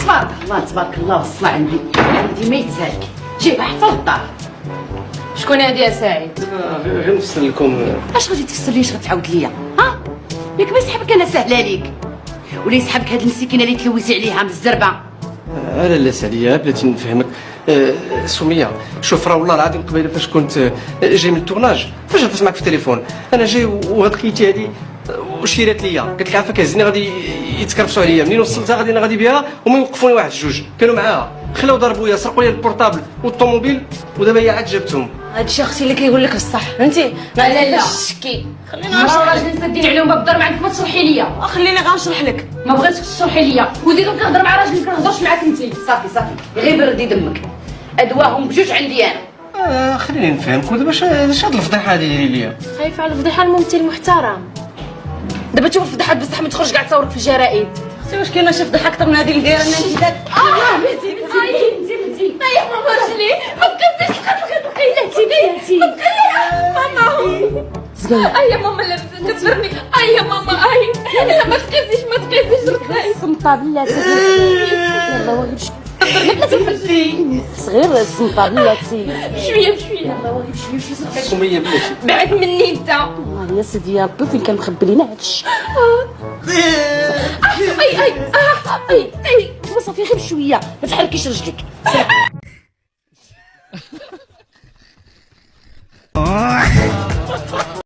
تبارك الله تبارك الله، والصلاة عندي ما يتسالك، جيبها حتى للدار. شكون هادي يا سعيد؟ غير نفسر لكم. اش غادي تفسر لي، اش غتعاود ليا؟ ها ياك ما يسحبك انا سهله عليك، ولا يسحبك هاد المسكينه اللي تلوزي عليها من الزربه. لا لاس عليا، بلاتي نفهمك. سمية شوف، راه والله العظيم قبيله فاش كنت جاي من التورناج، فاش هضرت معك في التليفون انا جاي، وهاد خيتي هادي وشيرات ليا، قالت لي عافاك هزني غادي يتكرفسوا عليا. منين وصلتها غادي انا غادي بها، هما يوقفوني واحد جوج كانوا معاها، خلاو ضربويا، سرقوا لي البورطابل والطوموبيل، ودابا هي عاد جابتهم. هادشي اختي اللي كيقول لك بصح، فهمتي؟ ما لا. تشكي، خلينا مرة نشرح. راجل نسدين عليهم باب الدار، ما عندك ما تشرحي ليا. خليني غنشرح لك. ما بغيتكش تشرحي ليا، وزيدو كنهضر مع راجل ما كنهضرش معاك انت. صافي غير بردي دمك، ادواهم بجوج عندي انا. خليني نفهمك، ودابا اش هاد الفضيحه هادي دايرين ليا؟ خايفه على الفضيحه الممثل المحترم. دابا تشوف الفضيحه بصح ما تخرج كاع تصورك في الجرائد. اختي واش كاينه شي فضيحه اكثر من هذه اللي دايره لنا انت داك؟ بنتي يا ماما رجلي ما تقزيش الخيلاتي ما تقلي ماما. يا ماما لا كتفرني. يا ماما لا ما تقزيش ركبي. الصمطة بلاتي يلا واغير صغير الصمطة بلاتي بشويه يلا واغير شويه سمية بلاتي بعد مني انت. والله يا سيدي يا ربي فين كان مخبي لينا هادشي اي صافي غير بشويه ما تحركيش رجلك.